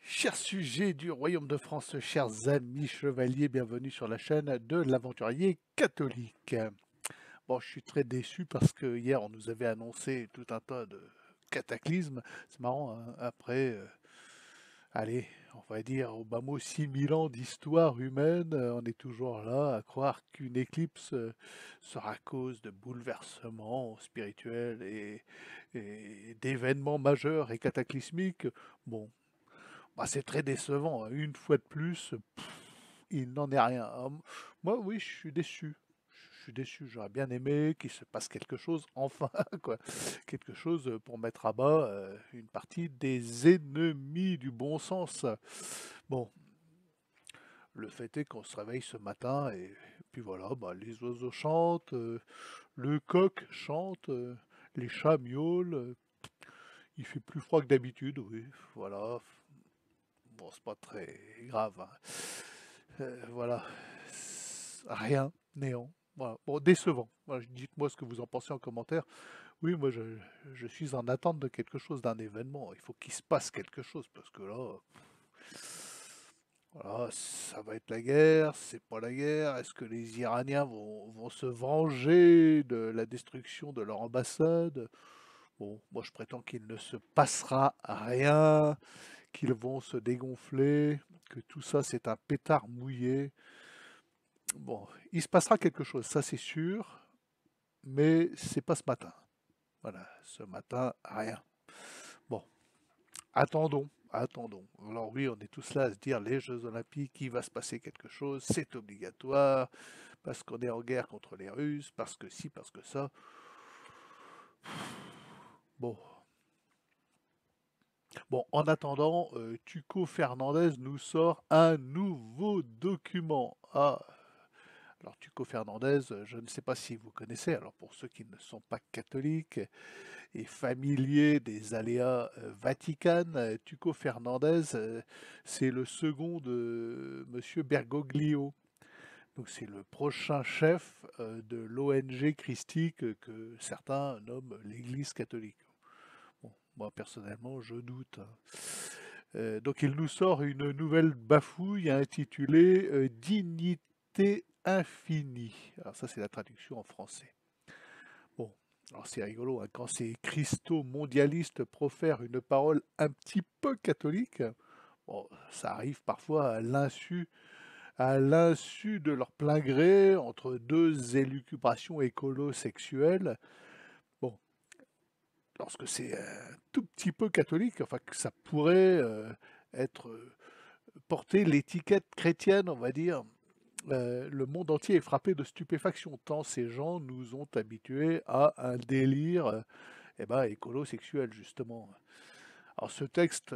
Chers sujets du Royaume de France, chers amis chevaliers, bienvenue sur la chaîne de l'aventurier catholique. Bon, je suis très déçu parce que hier on nous avait annoncé tout un tas de cataclysmes. C'est marrant, hein, après, allez, on va dire au bas mot 6000 ans d'histoire humaine, on est toujours là à croire qu'une éclipse sera cause de bouleversements spirituels et d'événements majeurs et cataclysmiques. Bon, bah, c'est très décevant, hein. Une fois de plus, il n'en est rien. Moi, oui, je suis déçu. Je suis déçu. J'aurais bien aimé qu'il se passe quelque chose, enfin, quoi. Quelque chose pour mettre à bas une partie des ennemis du bon sens. Bon, le fait est qu'on se réveille ce matin et puis voilà, bah, les oiseaux chantent, le coq chante, les chats miaulent. Il fait plus froid que d'habitude, oui, voilà. Bon, c'est pas très grave, hein. Voilà. Rien, néant. Voilà. Bon, décevant. Voilà, dites-moi ce que vous en pensez en commentaire. Oui, moi je suis en attente de quelque chose, d'un événement. Il faut qu'il se passe quelque chose parce que là, voilà, ça va être la guerre, c'est pas la guerre. Est-ce que les Iraniens vont se venger de la destruction de leur ambassade? Bon, moi je prétends qu'il ne se passera rien, qu'ils vont se dégonfler, que tout ça c'est un pétard mouillé. Bon, il se passera quelque chose, ça c'est sûr, mais c'est pas ce matin. Voilà, ce matin, rien. Bon, attendons, attendons. Alors oui, on est tous là à se dire les Jeux Olympiques, il va se passer quelque chose, c'est obligatoire, parce qu'on est en guerre contre les Russes, parce que ci, parce que ça. Bon, bon, en attendant, Tuco Fernandez nous sort un nouveau document. Ah, alors Tuco Fernandez, je ne sais pas si vous connaissez, alors pour ceux qui ne sont pas catholiques et familiers des aléas Vatican, Tuco Fernandez, c'est le second de Monsieur Bergoglio. Donc c'est le prochain chef de l'ONG christique que certains nomment l'Église catholique. Bon, moi personnellement, je doute, hein. Donc il nous sort une nouvelle bafouille intitulée Dignité infinie. Alors ça c'est la traduction en français. Bon, alors c'est rigolo, hein, quand ces cristaux mondialistes profèrent une parole un petit peu catholique, bon, ça arrive parfois à l'insu de leur plein gré, entre deux élucubrations écolo-sexuelles. Bon, lorsque c'est un tout petit peu catholique, enfin que ça pourrait être porter l'étiquette chrétienne, on va dire, le monde entier est frappé de stupéfaction, tant ces gens nous ont habitués à un délire eh ben, écolo-sexuel, justement. Alors ce texte,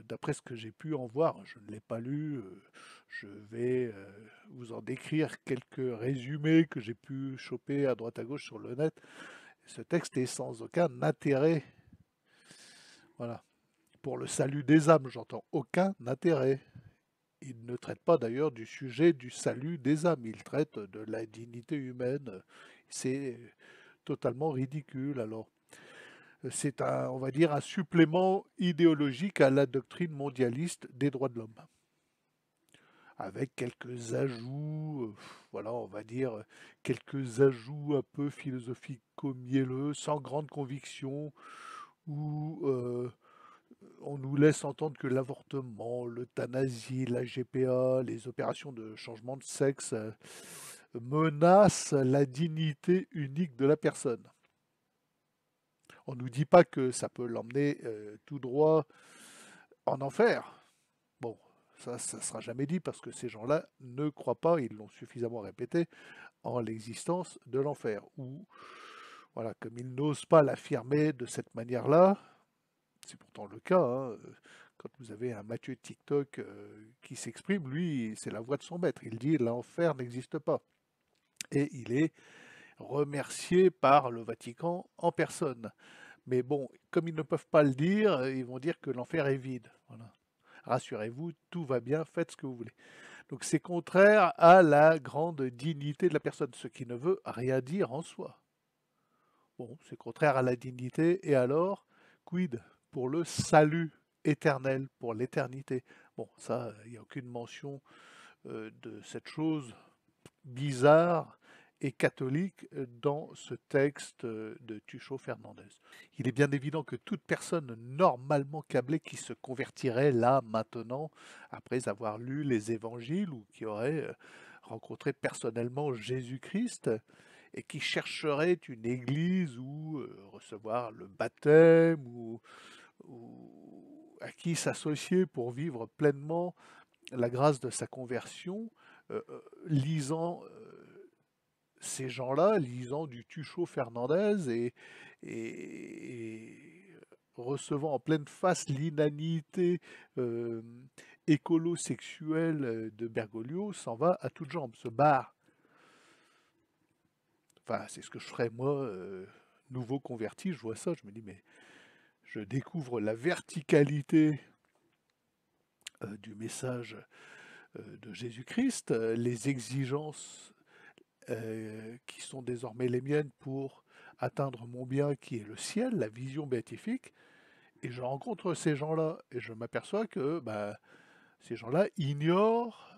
d'après ce que j'ai pu en voir, je ne l'ai pas lu, je vais vous en décrire quelques résumés que j'ai pu choper à droite à gauche sur le net. Ce texte est sans aucun intérêt, voilà. Pour le salut des âmes, j'entends aucun intérêt. Il ne traite pas d'ailleurs du sujet du salut des âmes, il traite de la dignité humaine. C'est totalement ridicule. Alors, c'est un, on va dire, un supplément idéologique à la doctrine mondialiste des droits de l'homme, avec quelques ajouts, voilà, on va dire, quelques ajouts un peu philosophico-mielleux, sans grande conviction, où on nous laisse entendre que l'avortement, l'euthanasie, la GPA, les opérations de changement de sexe menacent la dignité unique de la personne. On ne nous dit pas que ça peut l'emmener tout droit en enfer. Bon, ça ne sera jamais dit parce que ces gens-là ne croient pas, ils l'ont suffisamment répété, en l'existence de l'enfer. Ou, voilà, comme ils n'osent pas l'affirmer de cette manière-là, c'est pourtant le cas, hein, quand vous avez un Mathieu TikTok qui s'exprime, lui, c'est la voix de son maître. Il dit l'enfer n'existe pas. Et il est remercié par le Vatican en personne. Mais bon, comme ils ne peuvent pas le dire, ils vont dire que l'enfer est vide. Voilà. rassurez-vous, tout va bien, faites ce que vous voulez. Donc c'est contraire à la grande dignité de la personne, ce qui ne veut rien dire en soi. Bon, c'est contraire à la dignité, et alors, quid pour le salut éternel, pour l'éternité? Bon, ça, il n'y a aucune mention de cette chose bizarre et catholique dans ce texte de Tuchot Fernandez. Il est bien évident que toute personne normalement câblée qui se convertirait là, maintenant, après avoir lu les évangiles ou qui aurait rencontré personnellement Jésus-Christ et qui chercherait une église où recevoir le baptême ou à qui s'associer pour vivre pleinement la grâce de sa conversion, lisant ces gens-là, lisant du Tuchot Fernandez et recevant en pleine face l'inanité écolo-sexuelle de Bergoglio, s'en va à toutes jambes, se barre. Enfin, c'est ce que je ferais moi, nouveau converti, je vois ça, je me dis, mais je découvre la verticalité du message de Jésus-Christ, les exigences qui sont désormais les miennes pour atteindre mon bien qui est le ciel, la vision béatifique, et je rencontre ces gens-là, et je m'aperçois que ces gens-là ignorent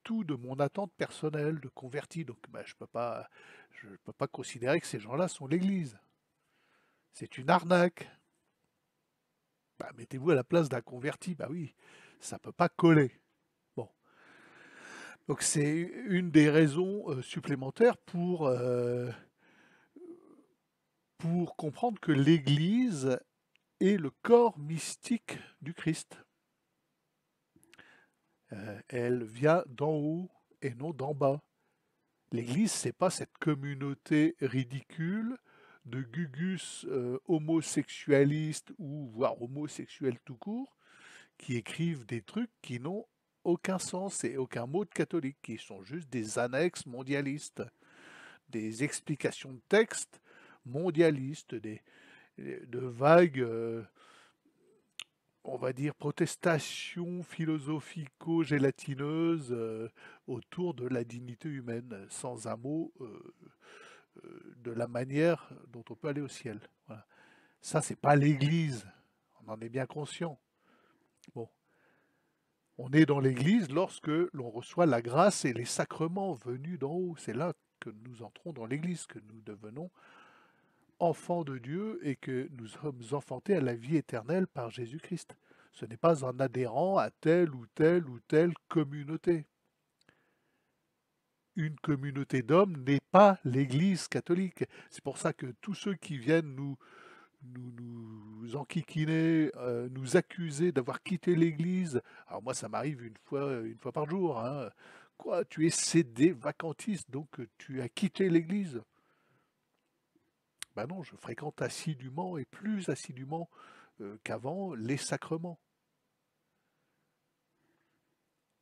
tout de mon attente personnelle de converti, donc je ne peux pas considérer que ces gens-là sont l'Église. C'est une arnaque. Mettez-vous à la place d'un converti, oui, ça ne peut pas coller. Bon. Donc c'est une des raisons supplémentaires pour comprendre que l'Église est le corps mystique du Christ. Elle vient d'en haut et non d'en bas. L'Église, c'est pas cette communauté ridicule de gugus homosexualistes ou voire homosexuels tout court qui écrivent des trucs qui n'ont aucun sens et aucun mot de catholique, qui sont juste des annexes mondialistes, des explications de texte mondialistes, de vagues, on va dire, protestations philosophico-gélatineuses autour de la dignité humaine, sans un mot de la manière dont on peut aller au ciel. Voilà. Ça, c'est pas l'Église, on en est bien conscient. Bon. On est dans l'Église lorsque l'on reçoit la grâce et les sacrements venus d'en haut. C'est là que nous entrons dans l'Église, que nous devenons enfants de Dieu et que nous sommes enfantés à la vie éternelle par Jésus-Christ. Ce n'est pas en adhérant à telle ou telle ou telle communauté. Une communauté d'hommes n'est pas l'Église catholique. C'est pour ça que tous ceux qui viennent nous enquiquiner, nous accuser d'avoir quitté l'Église. Alors moi, ça m'arrive une fois par jour. Hein. Quoi, tu es cédé vacantiste, donc tu as quitté l'Église? Ben non, je fréquente assidûment et plus assidûment qu'avant les sacrements.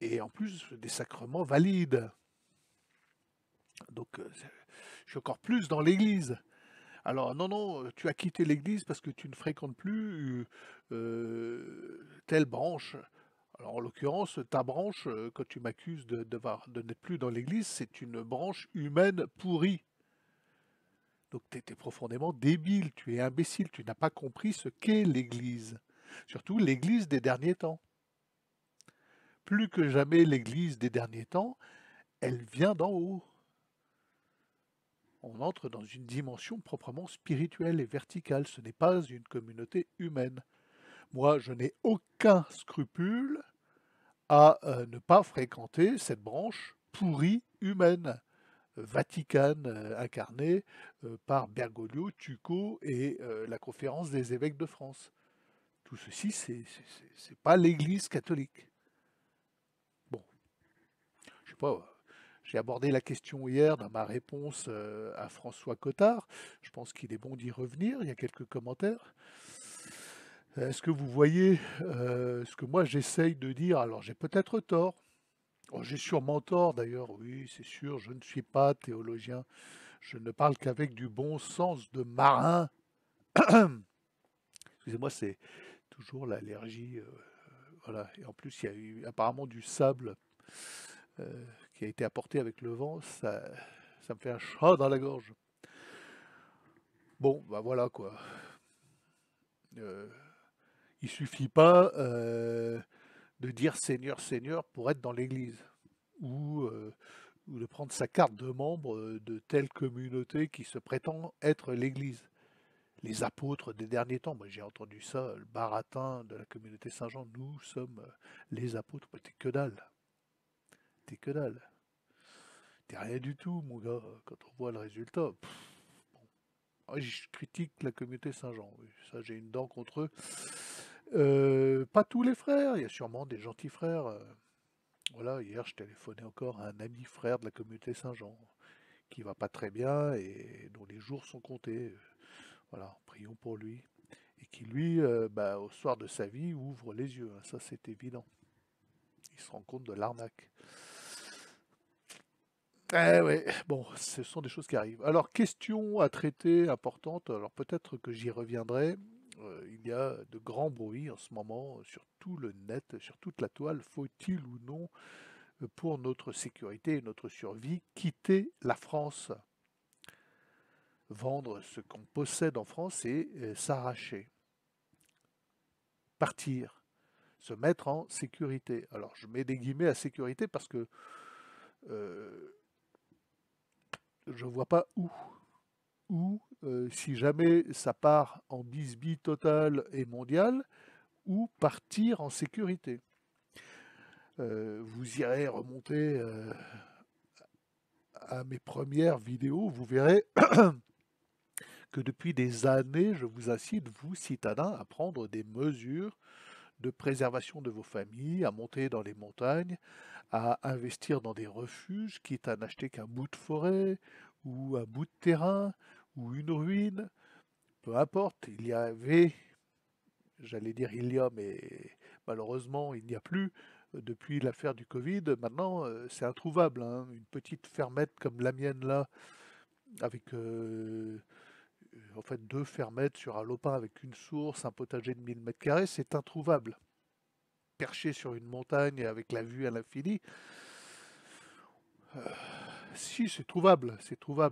Et en plus, des sacrements valides. Donc, je suis encore plus dans l'Église. Alors, non, tu as quitté l'Église parce que tu ne fréquentes plus telle branche. Alors, en l'occurrence, ta branche, quand tu m'accuses de n'être plus dans l'Église, c'est une branche humaine pourrie. Donc, tu étais profondément débile, tu es imbécile, tu n'as pas compris ce qu'est l'Église. Surtout l'Église des derniers temps. Plus que jamais, l'Église des derniers temps, elle vient d'en haut. On entre dans une dimension proprement spirituelle et verticale. Ce n'est pas une communauté humaine. Moi, je n'ai aucun scrupule à ne pas fréquenter cette branche pourrie humaine, vaticane, incarnée par Bergoglio, Tuchot et la conférence des évêques de France. Tout ceci, c'est pas l'Église catholique. Bon, je sais pas. J'ai abordé la question hier dans ma réponse à François Cottard. Je pense qu'il est bon d'y revenir. Il y a quelques commentaires. Est-ce que vous voyez ce que moi j'essaye de dire? Alors j'ai peut-être tort. Oh, j'ai sûrement tort d'ailleurs, oui, c'est sûr, je ne suis pas théologien. Je ne parle qu'avec du bon sens de marin. Excusez-moi, c'est toujours l'allergie. Voilà. Et en plus, il y a eu apparemment du sable qui a été apporté avec le vent. Ça me fait un chat dans la gorge. Bon, bah voilà quoi. Euh, il suffit pas de dire Seigneur, Seigneur pour être dans l'église. Ou, ou de prendre sa carte de membre de telle communauté qui se prétend être l'église. Les apôtres des derniers temps, moi j'ai entendu ça, le baratin de la communauté Saint-Jean, nous sommes les apôtres. Bah, t'es que dalle, t'es que dalle. T'es rien du tout, mon gars, quand on voit le résultat. Moi, je critique la communauté Saint-Jean, oui, ça j'ai une dent contre eux. Pas tous les frères, il y a sûrement des gentils frères. Voilà, hier je téléphonais encore à un ami frère de la communauté Saint-Jean, qui va pas très bien et dont les jours sont comptés. Voilà, prions pour lui. Et qui lui, bah, au soir de sa vie, ouvre les yeux, hein, ça c'est évident. Il se rend compte de l'arnaque. Eh ouais, bon, ce sont des choses qui arrivent. Alors, question à traiter importante, alors peut-être que j'y reviendrai. Il y a de grands bruits en ce moment sur tout le net, sur toute la toile. Faut-il ou non, pour notre sécurité et notre survie, quitter la France? Vendre ce qu'on possède en France et s'arracher. Partir. Se mettre en sécurité. Alors, je mets des guillemets à sécurité parce que euh, je vois pas où. Ou si jamais ça part en bisbille totale et mondiale, ou partir en sécurité. Vous irez remonter à mes premières vidéos, vous verrez que depuis des années, je vous incite, vous, citadins, à prendre des mesures de préservation de vos familles, à monter dans les montagnes, à investir dans des refuges, quitte à n'acheter qu'un bout de forêt, ou un bout de terrain, ou une ruine, peu importe. Il y avait, j'allais dire il y a, mais malheureusement il n'y a plus, depuis l'affaire du Covid, maintenant c'est introuvable, hein. Une petite fermette comme la mienne là, avec en fait 2 fermettes sur un lopin avec une source, un potager de 1000 m², c'est introuvable. Perché sur une montagne avec la vue à l'infini, si c'est trouvable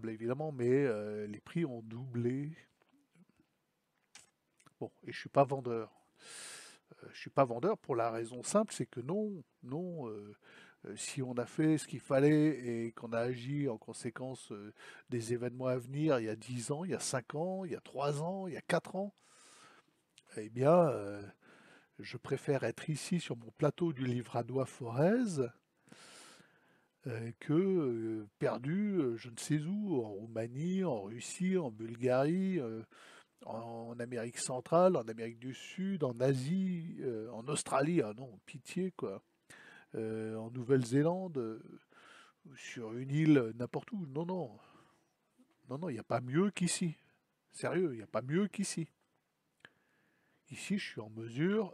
évidemment, mais les prix ont doublé. Bon, et je suis pas vendeur pour la raison simple, c'est que non, non, si on a fait ce qu'il fallait et qu'on a agi en conséquence des événements à venir il y a 10 ans, il y a 5 ans, il y a 3 ans, il y a 4 ans, eh bien, je préfère être ici sur mon plateau du Livradois Forez que perdu je ne sais où, en Roumanie, en Russie, en Bulgarie, en Amérique centrale, en Amérique du Sud, en Asie, en Australie, ah non, pitié quoi. En Nouvelle-Zélande, sur une île, n'importe où. Non, non, non, non, il n'y a pas mieux qu'ici. Sérieux, il n'y a pas mieux qu'ici. Ici, je suis en mesure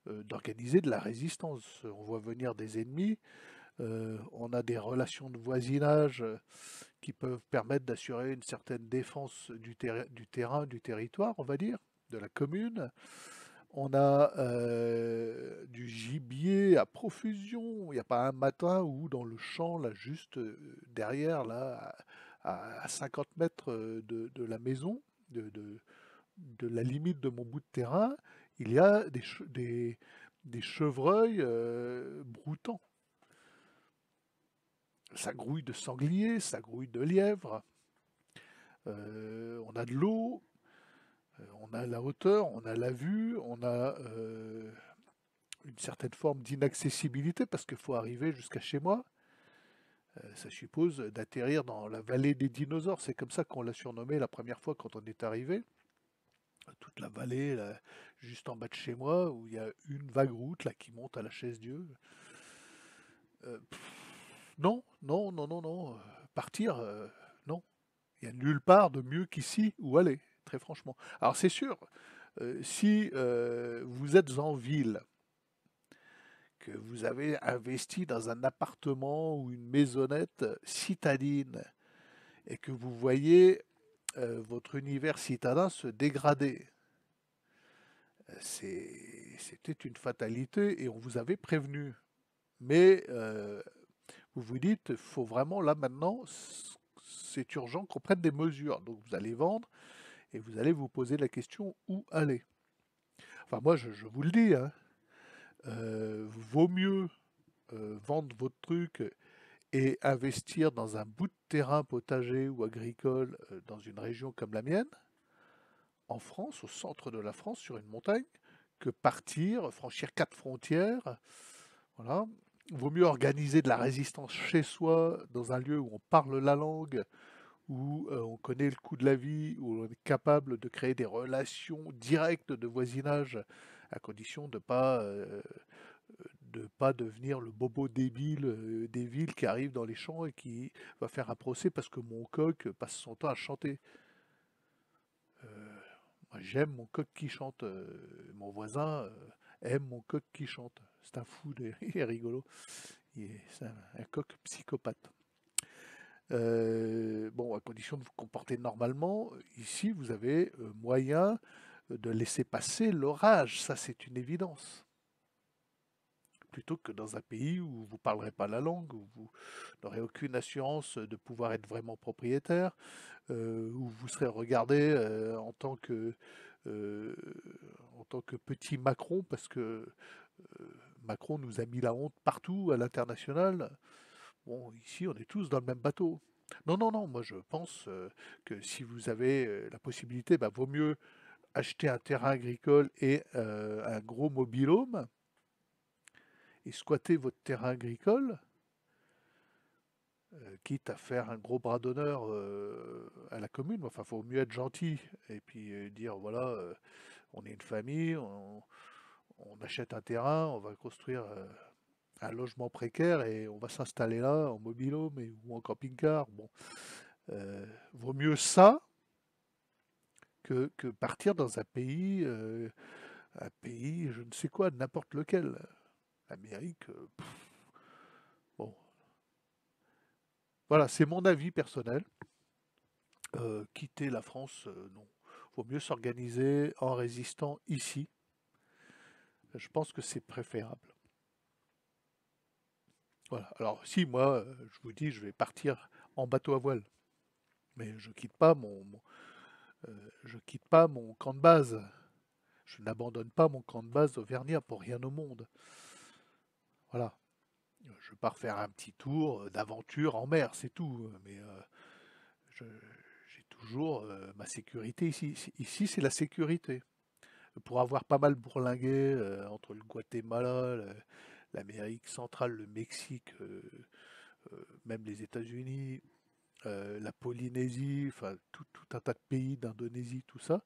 d'organiser de la résistance. On voit venir des ennemis, on a des relations de voisinage qui peuvent permettre d'assurer une certaine défense du terrain, du territoire, on va dire, de la commune. On a du gibier à profusion. Il n'y a pas un matin où dans le champ, là, juste derrière, là, à 50 mètres de la maison, de la limite de mon bout de terrain, il y a des chevreuils broutants. Ça grouille de sangliers, ça grouille de lièvres. On a de l'eau, on a la hauteur, on a la vue, on a une certaine forme d'inaccessibilité parce qu'il faut arriver jusqu'à chez moi. Ça suppose d'atterrir dans la vallée des dinosaures. C'est comme ça qu'on l'a surnommé la première fois quand on est arrivé. Toute la vallée, là, juste en bas de chez moi, où il y a une vague route là, qui monte à la Chaise-Dieu. Non, non, non, non, non. Partir, non. Il n'y a nulle part de mieux qu'ici où aller, très franchement. Alors c'est sûr, si vous êtes en ville, que vous avez investi dans un appartement ou une maisonnette citadine et que vous voyez votre univers citadin se dégrader, c'est c'était une fatalité et on vous avait prévenu. Mais vous vous dites, il faut vraiment, là maintenant, c'est urgent qu'on prenne des mesures. Donc vous allez vendre et vous allez vous poser la question où aller. Enfin moi je vous le dis, hein, vaut mieux vendre votre truc et investir dans un bout de terrain potager ou agricole dans une région comme la mienne, en France, au centre de la France, sur une montagne, que partir, franchir 4 frontières. Voilà. Il vaut mieux organiser de la résistance chez soi, dans un lieu où on parle la langue, où on connaît le coût de la vie, où on est capable de créer des relations directes de voisinage, à condition de pas devenir le bobo débile des villes qui arrive dans les champs et qui va faire un procès parce que mon coq passe son temps à chanter. Euh, Moi, j'aime mon coq qui chante. Mon voisin aime mon coq qui chante. C'est un fou, il est rigolo. C'est un coq psychopathe. Bon, à condition de vous comporter normalement, ici, vous avez moyen de laisser passer l'orage. Ça, c'est une évidence. Plutôt que dans un pays où vous ne parlerez pas la langue, où vous n'aurez aucune assurance de pouvoir être vraiment propriétaire, où vous serez regardé euh, en tant que petit Macron, parce que Macron nous a mis la honte partout à l'international. Bon, ici, on est tous dans le même bateau. Non, non, non, moi je pense que si vous avez la possibilité, bah, vaut mieux acheter un terrain agricole et un gros mobil-home et squatter votre terrain agricole, quitte à faire un gros bras d'honneur à la commune. Enfin, il faut mieux être gentil et puis dire voilà, on est une famille, on achète un terrain, on va construire un logement précaire et on va s'installer là en mobil-home ou en camping-car. Bon, vaut mieux ça que partir dans un pays, je ne sais quoi, n'importe lequel. L'Amérique, bon, voilà, c'est mon avis personnel. Quitter la France, non. Vaut mieux s'organiser en résistant ici. Je pense que c'est préférable. Voilà. Alors, si moi, je vous dis, je vais partir en bateau à voile, mais je quitte pas mon camp de base. Je n'abandonne pas mon camp de base auvergnat pour rien au monde. Voilà. Je pars faire un petit tour d'aventure en mer, c'est tout. Mais je- j'ai toujours ma sécurité ici. Ici, c'est la sécurité. Pour avoir pas mal bourlingué entre le Guatemala, l'Amérique centrale, le Mexique, même les États-Unis, la Polynésie, enfin tout un tas de pays, d'Indonésie, tout ça.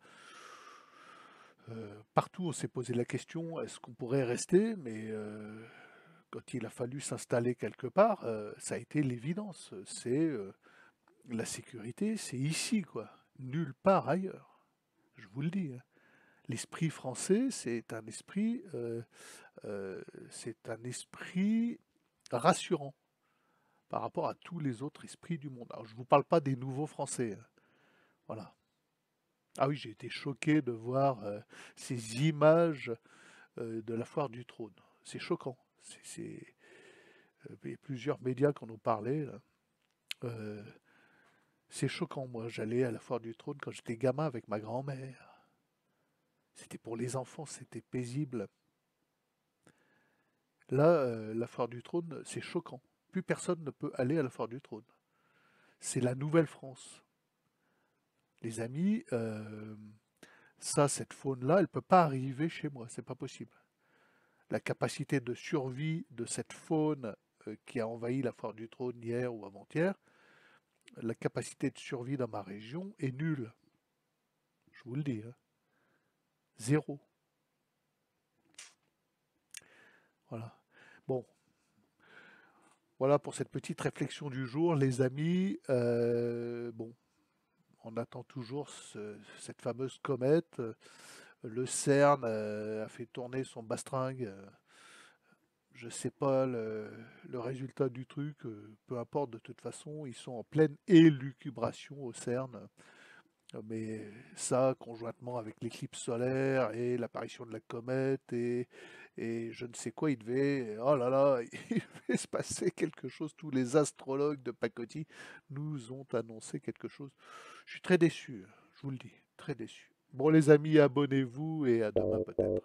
Partout, on s'est posé la question, est-ce qu'on pourrait rester? Mais quand il a fallu s'installer quelque part, ça a été l'évidence. C'est la sécurité, c'est ici, quoi. Nulle part ailleurs. Je vous le dis, hein. L'esprit français, c'est un esprit rassurant par rapport à tous les autres esprits du monde. Alors, je ne vous parle pas des nouveaux Français, hein. Voilà. Ah oui, j'ai été choqué de voir ces images de la foire du trône. C'est choquant. Il y a plusieurs médias qui en ont parlé, là. Euh, c'est choquant. Moi, j'allais à la foire du trône quand j'étais gamin avec ma grand-mère. C'était pour les enfants, c'était paisible. Là, la foire du trône, c'est choquant. Plus personne ne peut aller à la foire du trône. C'est la nouvelle France. Les amis, cette faune-là, elle ne peut pas arriver chez moi, c'est pas possible. La capacité de survie de cette faune qui a envahi la foire du trône hier ou avant-hier, la capacité de survie dans ma région est nulle. Je vous le dis, hein. Zéro. Voilà. Bon, voilà pour cette petite réflexion du jour, les amis. Bon, on attend toujours cette fameuse comète. Le CERN a fait tourner son bastringue. Je ne sais pas le résultat du truc, peu importe, de toute façon, ils sont en pleine élucubration au CERN. Mais ça, conjointement avec l'éclipse solaire et l'apparition de la comète et je ne sais quoi, il devait, oh là là, il devait se passer quelque chose. Tous les astrologues de pacotille nous ont annoncé quelque chose. Je suis très déçu, je vous le dis, très déçu. Bon les amis, abonnez-vous et à demain peut-être.